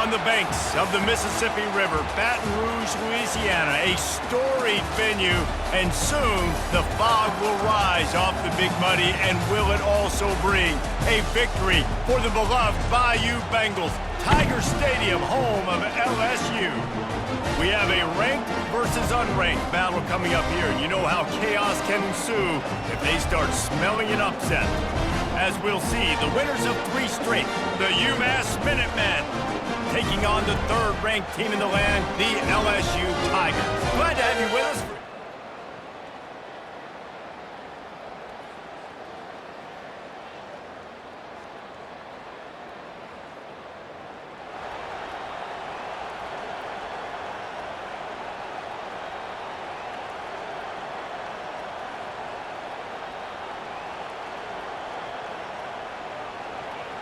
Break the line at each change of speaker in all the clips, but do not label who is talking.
on the banks of the Mississippi River, Baton Rouge, Louisiana, a storied venue, and soon the fog will rise off the Big Muddy, and will it also bring a victory for the beloved Bayou Bengals, Tiger Stadium, home of LSU. We have a ranked versus unranked battle coming up here, and you know how chaos can ensue if they start smelling an upset. As we'll see, the winners of 3 straight, the Umass Minutemen, taking on the 3rd-ranked team in the land, the LSU Tigers. Glad to have you with us.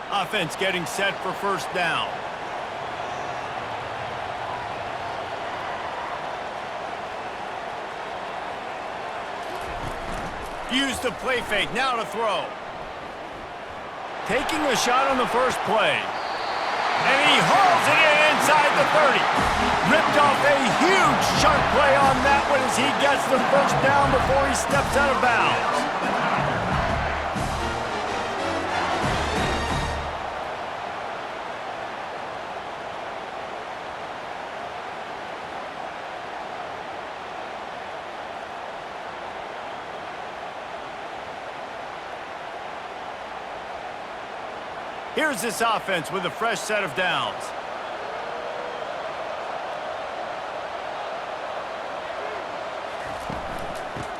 Offense getting set for first down. Use the play fake, now to throw. Taking a shot on the first play. And he hauls it in inside the 30. Ripped off a huge sharp play on that one as he gets the first down before he steps out of bounds. Here's this offense with a fresh set of downs.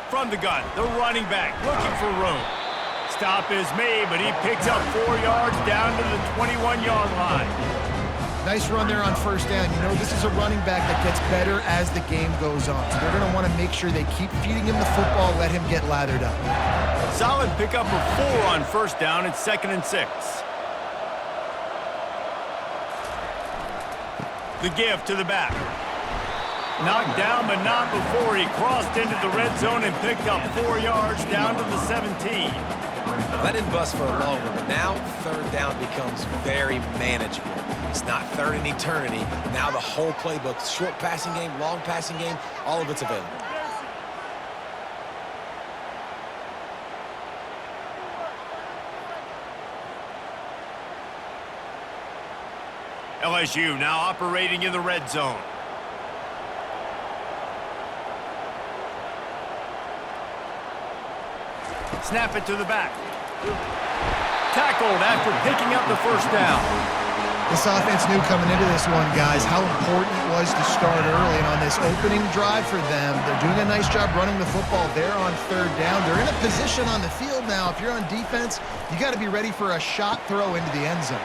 From the gun, the running back looking for room. Stop is made, but he picks up 4 yards down to the 21-yard line.
Nice run there on first down. You know, this is a running back that gets better as the game goes on. So they're going to want to make sure they keep feeding him the football, let him get lathered up.
Solid pickup of 4 on first down. It's 2nd and 6. The give to the back. Knocked down, but not before he crossed into the red zone and picked up 4 yards down to the 17.
That didn't bust for a long one, but now 3rd down becomes very manageable. It's not 3rd in eternity. Now the whole playbook, short passing game, long passing game, all of it's available.
LSU now operating in the red zone. Snap it to the back. Tackled after picking up the first down.
This offense knew coming into this one, guys, how important it was to start early. And on this opening drive for them, they're doing a nice job running the football there on 3rd down. They're in a position on the field now. If you're on defense, you got to be ready for a shot throw into the end zone.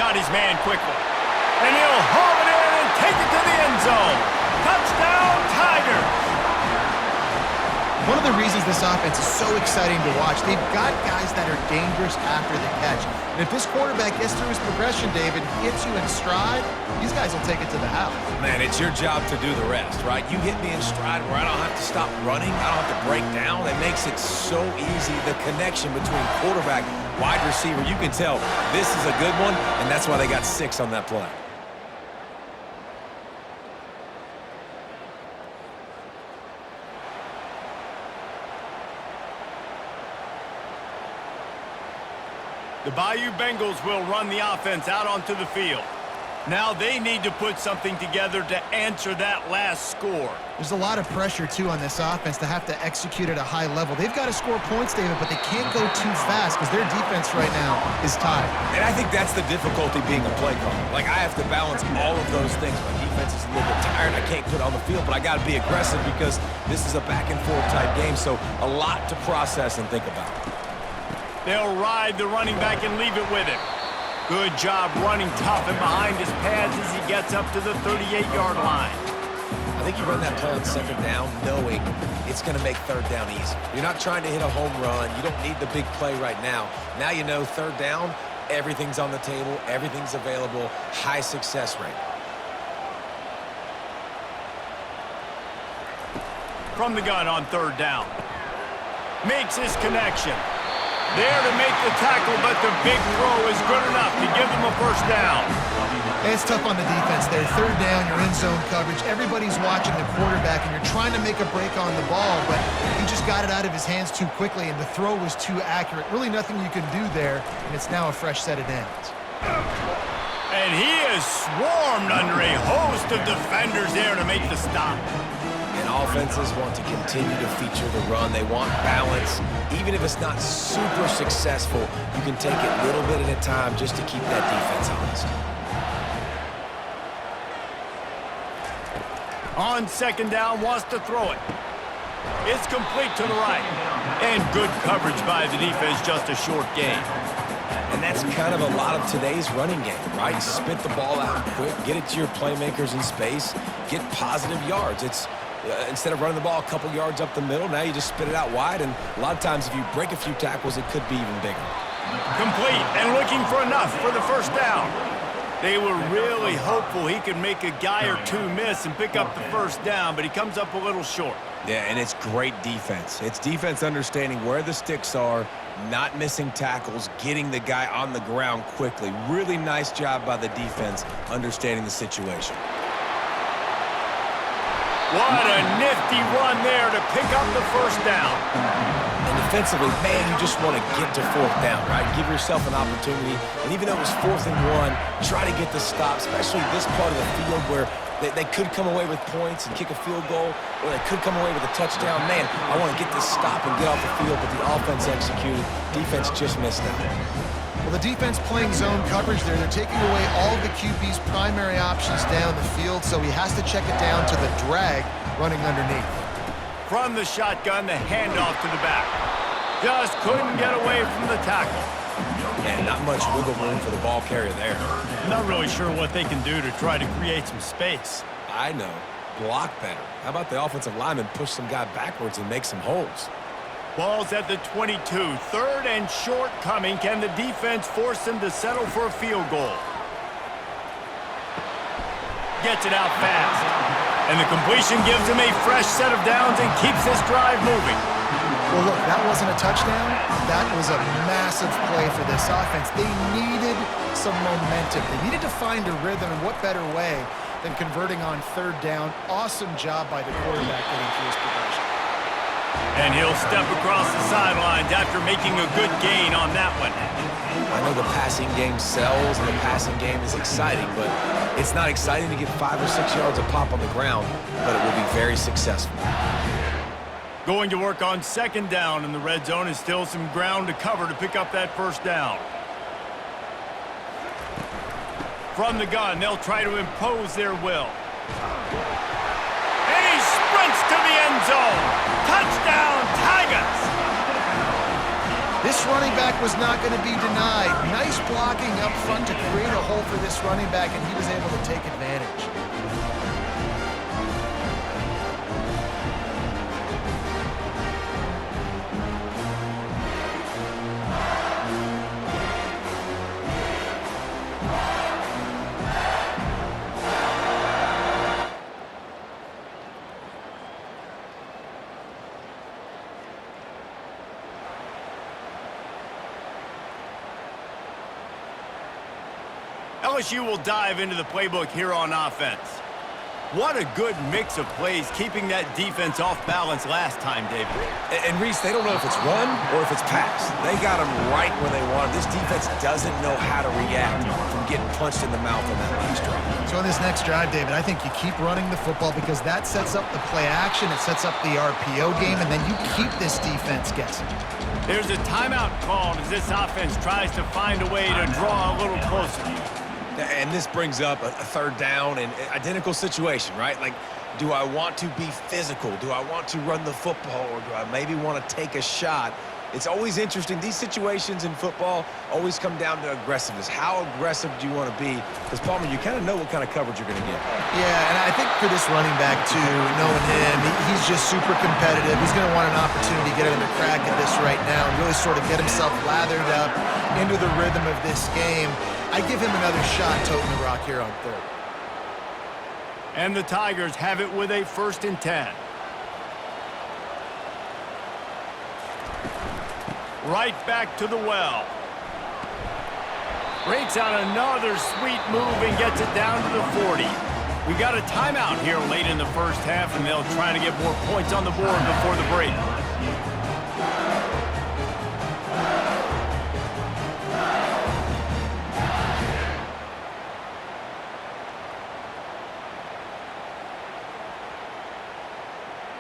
Got his man quickly. And he'll haul it in and take it to the end zone. Touchdown, Tigers!
One of the reasons this offense is so exciting to watch, they've got guys that are dangerous after the catch. And if this quarterback gets through his progression, David, hits you in stride, these guys will take it to the house.
Man, it's your job to do the rest, right? You hit me in stride where I don't have to stop running. I don't have to break down. It makes it so easy. The connection between quarterback, wide receiver, you can tell this is a good one, and that's why they got 6 on that play.
The Bayou Bengals will run the offense out onto the field. Now they need to put something together to answer that last score.
There's a lot of pressure, too, on this offense to have to execute at a high level. They've got to score points, David, but they can't go too fast because their defense right now is tired.
And I think that's the difficulty being a play caller. Like, I have to balance all of those things. My defense is a little bit tired. I can't put it on the field, but I got to be aggressive because this is a back-and-forth type game, so a lot to process and think about.
They'll ride the running back and leave it with him. Good job running tough and behind his pads as he gets up to the 38-yard line.
I think you run that play on 2nd down knowing it's going to make 3rd down easy. You're not trying to hit a home run. You don't need the big play right now. Now you know 3rd down, everything's on the table, everything's available, high success rate.
From the gun on 3rd down. Makes his connection. There to make the tackle, but the big throw is good enough to give them a a first down.
It's tough on the defense there. Third down, you're in zone coverage. Everybody's watching the quarterback, and you're trying to make a break on the ball, but he just got it out of his hands too quickly, and the throw was too accurate. Really nothing you can do there, and it's now a fresh set of downs.
And he is swarmed under a host of defenders there to make the stop.
And offenses want to continue to feature the run. They want balance. Even if it's not super successful, you can take it little bit at a time just to keep that defense honest.
On second down, wants to throw it. It's complete to the right. And good coverage by the defense, just a short gain.
And that's kind of a lot of today's running game, right? Spit the ball out quick, get it to your playmakers in space, get positive yards. It's instead of running the ball a couple yards up the middle, now you just spit it out wide, and a lot of times if you break a few tackles, it could be even bigger.
Complete and looking for enough for the first down. They were really hopeful he could make a guy or two miss and pick up the first down, but he comes up a little short.
Yeah, and it's great defense. It's defense understanding where the sticks are, not missing tackles, getting the guy on the ground quickly. Really nice job by the defense understanding the situation.
What a nifty run there to pick up the first down.
And defensively, man, you just want to get to fourth down, right? Give yourself an opportunity. And even though it was 4th and 1, try to get the stop, especially this part of the field where they could come away with points and kick a field goal, or they could come away with a touchdown. Man, I want to get this stop and get off the field, but the offense executed. Defense just missed out.
Well, the defense playing zone coverage there. They're taking away all the QB's primary options down the field, so he has to check it down to the drag running underneath.
From the shotgun, the handoff to the back. Just couldn't get away from the tackle.
And not much wiggle room for the ball carrier there.
Not really sure what they can do to try to create some space.
I know. Block better. How about the offensive lineman push some guy backwards and make some holes?
Ball's at the 22. 3rd and short coming. Can the defense force them to settle for a field goal? Gets it out fast. And the completion gives him a fresh set of downs and keeps this drive moving.
Well, look, that wasn't a touchdown. That was a massive play for this offense. They needed some momentum. They needed to find a rhythm, and what better way than converting on 3rd down. Awesome job by the quarterback getting through his progression.
And he'll step across the sidelines after making a good gain on that one.
I know the passing game sells and the passing game is exciting, but it's not exciting to get 5 or 6 yards of pop on the ground, but it will be very successful.
Going to work on 2nd down in the red zone, is still some ground to cover to pick up that first down. From the gun, they'll try to impose their will. And he sprints to the end zone. Touchdown, Tigers!
This running back was not going to be denied. Nice blocking up front to create a hole for this running back, and he was able to take advantage.
LSU will dive into the playbook here on offense. What a good mix of plays, keeping that defense off balance last time, David.
And Reese, they don't know if it's run or if it's pass. They got them right where they want them. This defense doesn't know how to react from getting punched in the mouth on that last drive.
So on this next drive, David, I think you keep running the football because that sets up the play action, it sets up the RPO game, and then you keep this defense guessing.
There's a timeout called as this offense tries to find a way to draw a little closer.
And this brings up a 3rd down and identical situation, right? Like, do I want to be physical? Do I want to run the football? Or do I maybe want to take a shot? It's always interesting. These situations in football always come down to aggressiveness. How aggressive do you want to be? Because, Palmer, you kind of know what kind of coverage you're going to get.
Yeah, and I think for this running back, too, knowing him, he's just super competitive. He's going to want an opportunity to get another crack at this right now and really sort of get himself lathered up into the rhythm of this game. I give him another shot toting the rock here on 3rd.
And the Tigers have it with a 1st and 10. Right back to the well. Breaks out another sweet move and gets it down to the 40. We got a timeout here late in the first half, and they'll try to get more points on the board before the break.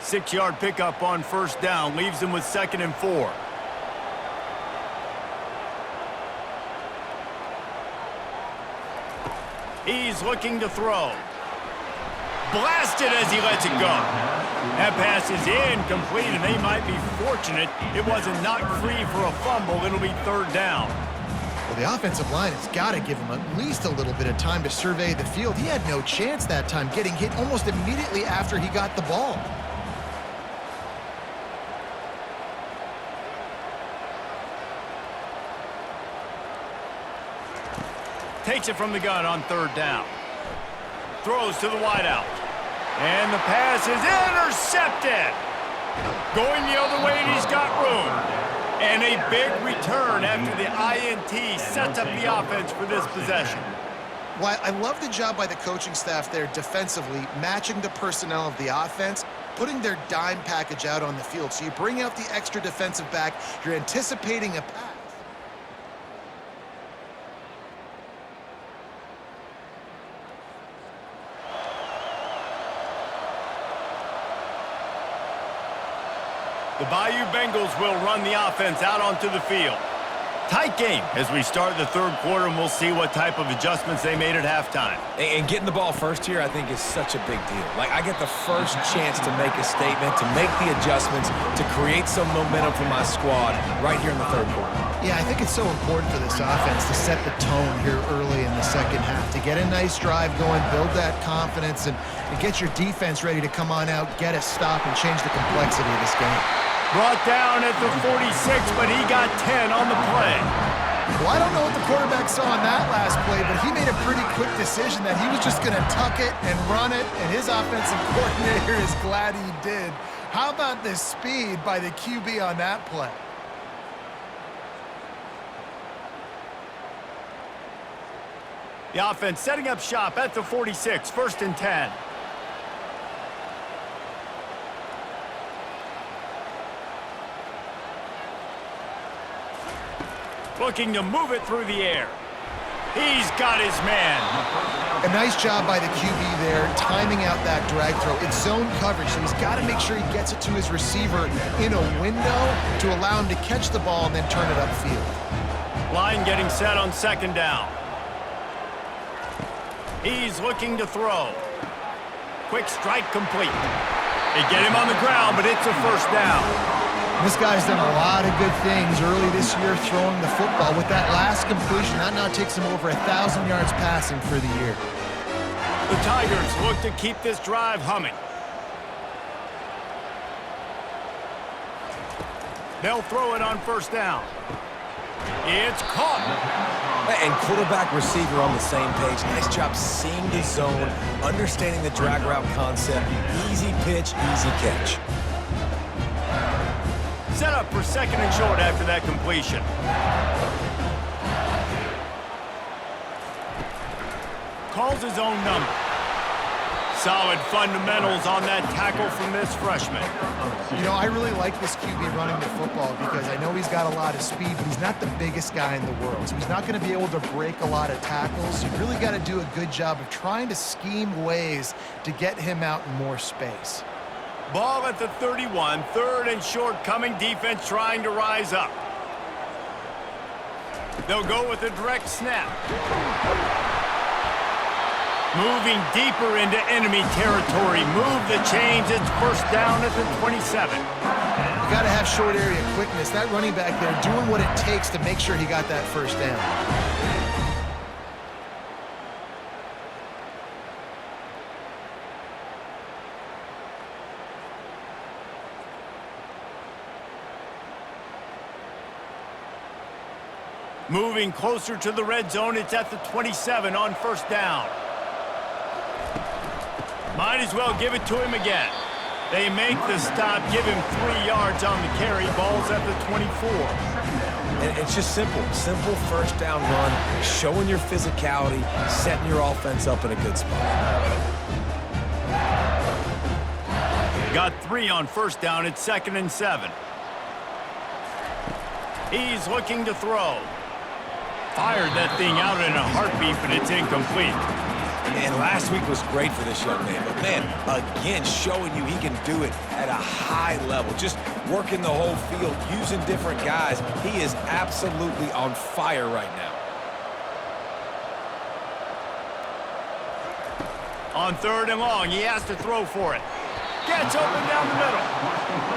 Six-yard pickup on first down leaves them with 2nd and 4. He's looking to throw. Blasted as he lets it go. That pass is incomplete, and they might be fortunate it wasn't knocked free for a fumble. It'll be 3rd down.
Well, the offensive line has got to give him at least a little bit of time to survey the field. He had no chance that time, getting hit almost immediately after he got the ball.
Takes it from the gun on 3rd down. Throws to the wideout. And the pass is intercepted. Going the other way, and he's got room. And a big return after the INT sets up the offense for this possession.
Well, I love the job by the coaching staff there defensively, matching the personnel of the offense, putting their dime package out on the field. So you bring out the extra defensive back, you're anticipating a pass.
The Bayou Bengals will run the offense out onto the field. Tight game as we start the 3rd quarter, and we'll see what type of adjustments they made at halftime.
And getting the ball first here, I think, is such a big deal. Like, I get the first chance to make a statement, to make the adjustments, to create some momentum for my squad right here in the 3rd quarter.
Yeah, I think it's so important for this offense to set the tone here early in the 2nd half, to get a nice drive going, build that confidence, and get your defense ready to come on out, get a stop, and change the complexity of this game.
Brought down at the 46, but he got 10 on the play.
Well, I don't know what the quarterback saw on that last play, but he made a pretty quick decision that he was just going to tuck it and run it, and his offensive coordinator is glad he did. How about the speed by the QB on that play?
The offense setting up shop at the 46, 1st and 10. Looking to move it through the air. He's got his man.
A nice job by the QB there, timing out that drag throw. It's zone coverage, so he's got to make sure he gets it to his receiver in a window to allow him to catch the ball and then turn it upfield.
Line getting set on 2nd down. He's looking to throw. Quick strike complete. They get him on the ground, but it's a 1st down.
This guy's done a lot of good things early this year throwing the football. With that last completion, that now takes him over 1,000 yards passing for the year.
The Tigers look to keep this drive humming. They'll throw it on 1st down. It's caught.
And quarterback receiver on the same page. Nice job seeing the zone, understanding the drag route concept. Easy pitch, easy catch.
Set up for 2nd and short after that completion. Calls his own number. Solid fundamentals on that tackle from this freshman.
You know, I really like this QB running the football because I know he's got a lot of speed, but he's not the biggest guy in the world. So he's not going to be able to break a lot of tackles. You really got to do a good job of trying to scheme ways to get him out in more space.
Ball at the 31, 3rd and short coming, defense trying to rise up. They'll go with a direct snap. Moving deeper into enemy territory. Move the chains. It's 1st down at the 27.
You got to have short area quickness. That running back there doing what it takes to make sure he got that 1st down.
Moving closer to the red zone, it's at the 27 on 1st down. Might as well give it to him again. They make the stop, give him 3 yards on the carry. Ball's at the 24.
And it's just simple first down run, showing your physicality, setting your offense up in a good spot.
Got 3 on first down. It's 2nd and 7. He's looking to throw. Fired that thing out in a heartbeat, but it's incomplete.
And last week was great for this young man. But, man, again, showing you he can do it at a high level. Just working the whole field, using different guys. He is absolutely on fire right now.
On 3rd and long, he has to throw for it. Gets open down the middle.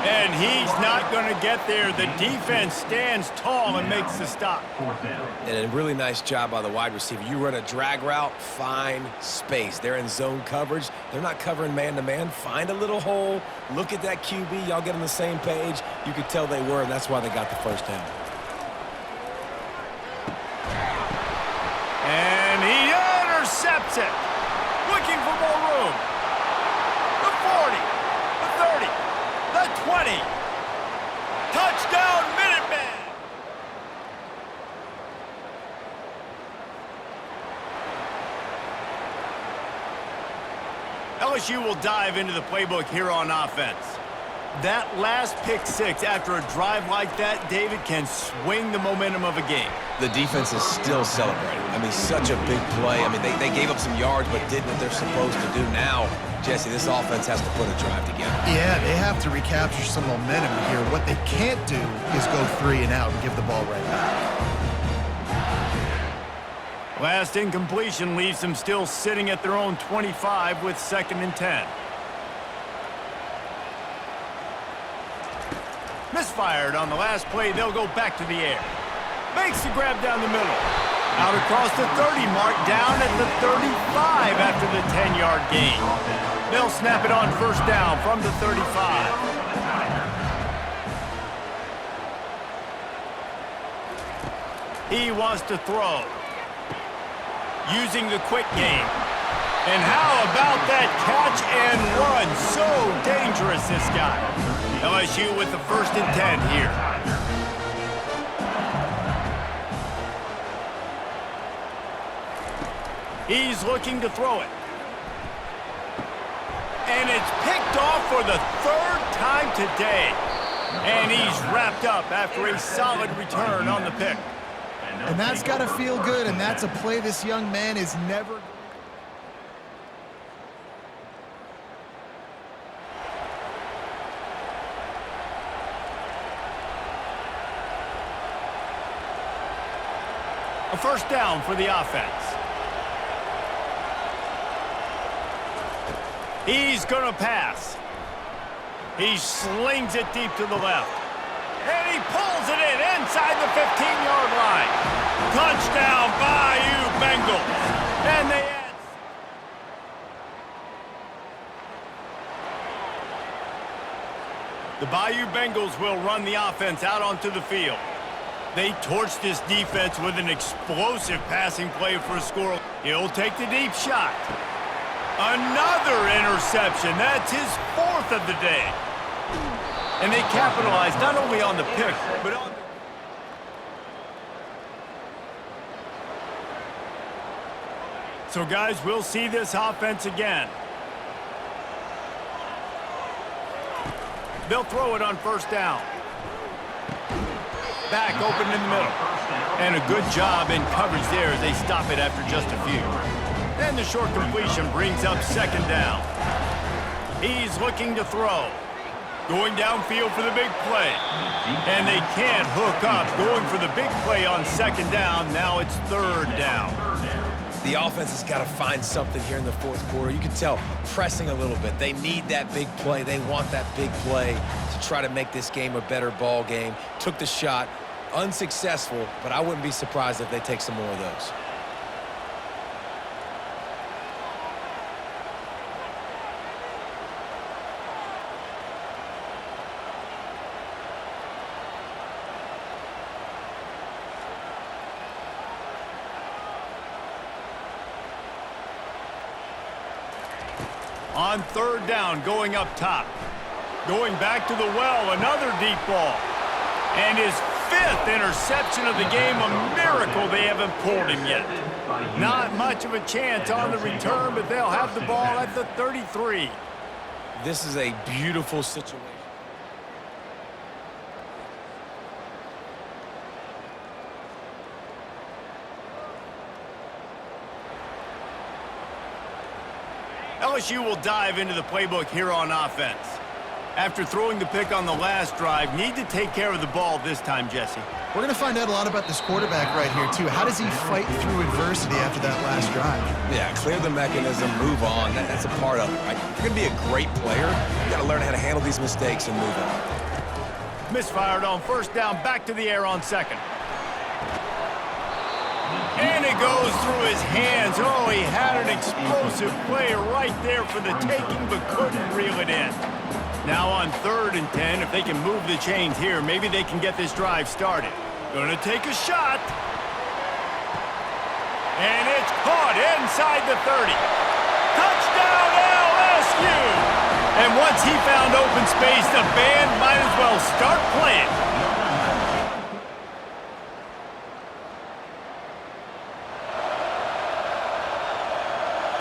And he's not going to get there. The defense stands tall and makes the stop.
And a really nice job by the wide receiver. You run a drag route, find space. They're in zone coverage. They're not covering man-to-man. Find a little hole. Look at that QB. Y'all get on the same page. You could tell they were, and that's why they got the first down.
And he intercepts it. Looking for more room. The 40. The 30. The 20. Touchdown, Minutemen! LSU will dive into the playbook here on offense. That last pick six after a drive like that, David, can swing the momentum of a game.
The defense is still celebrating. I mean, such a big play. I mean, they gave up some yards but did what they're supposed to do. Now, Jesse, this offense has to put a drive together.
Yeah, they have to recapture some momentum here. What they can't do is go 3 and out and give the ball right back.
Last incompletion leaves them still sitting at their own 25 with 2nd and 10. Misfired on the last play. They'll go back to the air. Makes the grab down the middle. Out across the 30 mark, down at the 35 after the 10-yard gain. They'll snap it on first down from the 35. He wants to throw. Using the quick game. And how about that catch and run? So dangerous, this guy. LSU with the 1st and 10 here. He's looking to throw it. And it's picked off for the 3rd time today. And he's wrapped up after a solid return on the pick.
And that's got to feel good, and that's a play this young man is never...
A first down for the offense. He's going to pass. He slings it deep to the left. And he pulls it in inside the 15-yard line. Touchdown, Bayou Bengals. And they add. The Bayou Bengals will run the offense out onto the field. They torched this defense with an explosive passing play for a score. He'll take the deep shot. Another interception. That's his 4th of the day. And they capitalized not only on the pick, but on... So, guys, we'll see this offense again. They'll throw it on first down. Back open in the middle. And a good job in coverage there as they stop it after just a few. And the short completion brings up 2nd down. He's looking to throw. Going downfield for the big play. And they can't hook up. Going for the big play on 2nd down. Now it's 3rd down.
The offense has got to find something here in the 4th quarter. You can tell pressing a little bit. They need that big play. They want that big play to try to make this game a better ball game. Took the shot. Unsuccessful, but I wouldn't be surprised if they take some more of those.
On 3rd down, going up top. Going back to the well, another deep ball. And his 5th interception of the game. A miracle they haven't pulled him yet. Not much of a chance on the return, but they'll have the ball at the 33.
This is a beautiful situation.
LSU will dive into the playbook here on offense. After throwing the pick on the last drive, need to take care of the ball this time, Jesse.
We're going to find out a lot about this quarterback right here, too. How does he fight through adversity after that last drive?
Yeah, clear the mechanism, move on. That's a part of it, right? If you're going to be a great player, you got to learn how to handle these mistakes and move on.
Misfired on first down, back to the air on second. And it goes through his hands. Oh, he had an explosive play right there for the taking, but couldn't reel it in. Now on 3rd and 10, if they can move the chains here, maybe they can get this drive started. Gonna take a shot. And it's caught inside the 30. Touchdown LSU! And once he found open space, the band might as well start playing.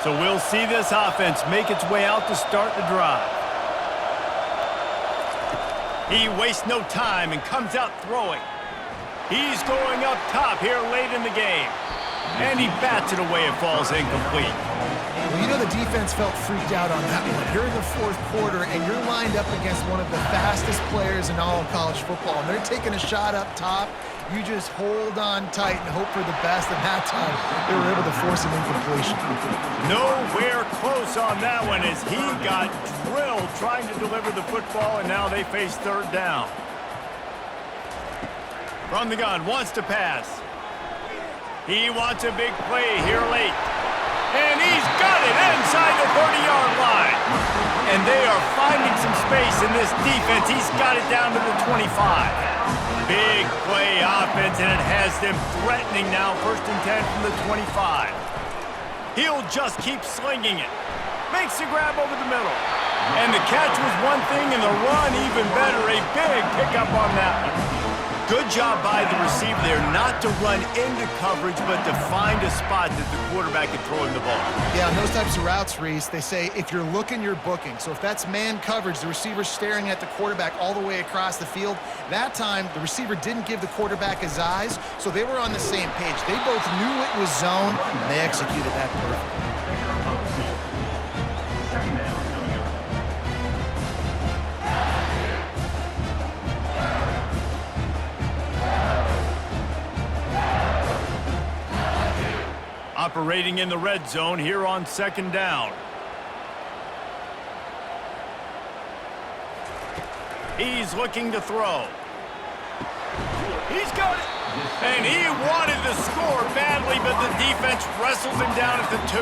So we'll see this offense make its way out to start the drive. He wastes no time and comes out throwing. He's going up top here late in the game. And he bats it away. It falls incomplete.
Well, you know the defense felt freaked out on that one. You're in the 4th quarter, and you're lined up against one of the fastest players in all of college football. And they're taking a shot up top. You just hold on tight and hope for the best. And that time, they were able to force an incompletion.
Nowhere close on that one as he got drilled trying to deliver the football, and now they face 3rd down. From the gun, wants to pass. He wants a big play here late. And he's got it inside the 30-yard line. And they are finding some space in this defense. He's got it down to the 25. Big play offense, and it has them threatening now. 1st and 10 from the 25. He'll just keep slinging it. Makes the grab over the middle. And the catch was one thing, and the run even better. A big pickup on that one. Good job by the receiver there not to run into coverage, but to find a spot that the quarterback can throw him the ball.
Yeah, on those types of routes, Reese, they say if you're looking, you're booking. So if that's man coverage, the receiver's staring at the quarterback all the way across the field. That time, the receiver didn't give the quarterback his eyes, so they were on the same page. They both knew it was zone, and they executed that perfectly.
Operating in the red zone here on 2nd down. He's looking to throw. He's got it. And he wanted to score badly, but the defense wrestles him down at the 2.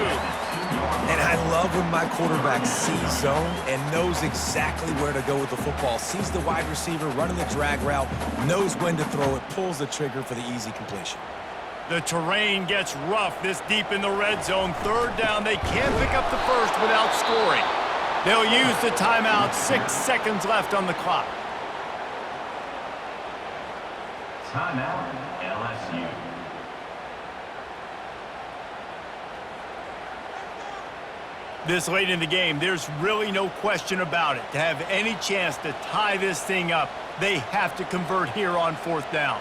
And I love when my quarterback sees zone and knows exactly where to go with the football. Sees the wide receiver running the drag route, knows when to throw it, pulls the trigger for the easy completion.
The terrain gets rough this deep in the red zone. 3rd down, they can't pick up the first without scoring. They'll use the timeout. 6 seconds left on the clock.
Timeout, LSU.
This late in the game, there's really no question about it. To have any chance to tie this thing up, they have to convert here on 4th down.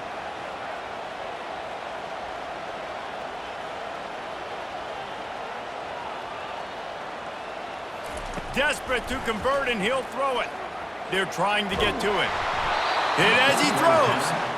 Desperate to convert, and he'll throw it. They're trying to get to it. Hit as he throws.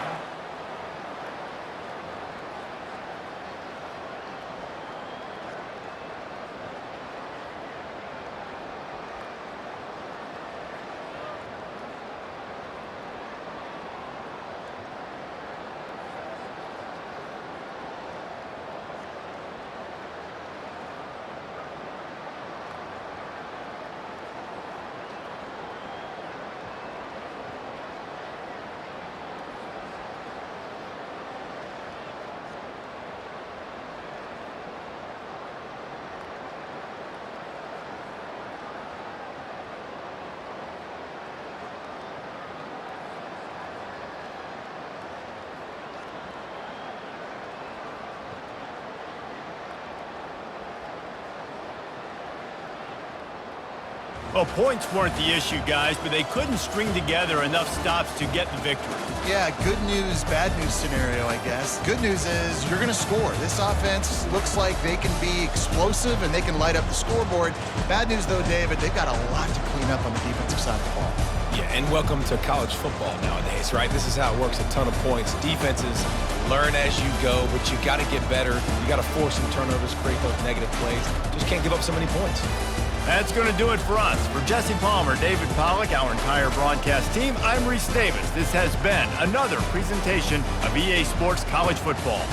Well, points weren't the issue, guys, but they couldn't string together enough stops to get the victory.
Yeah, good news, bad news scenario, I guess. Good news is you're going to score. This offense looks like they can be explosive and they can light up the scoreboard. Bad news, though, David, they've got a lot to clean up on the defensive side of the ball.
Yeah, and welcome to college football nowadays, right? This is how it works, a ton of points. Defenses learn as you go, but you got to get better. You got to force some turnovers, create those negative plays. Just can't give up so many points.
That's going to do it for us. For Jesse Palmer, David Pollack, our entire broadcast team, I'm Reese Davis. This has been another presentation of EA Sports College Football.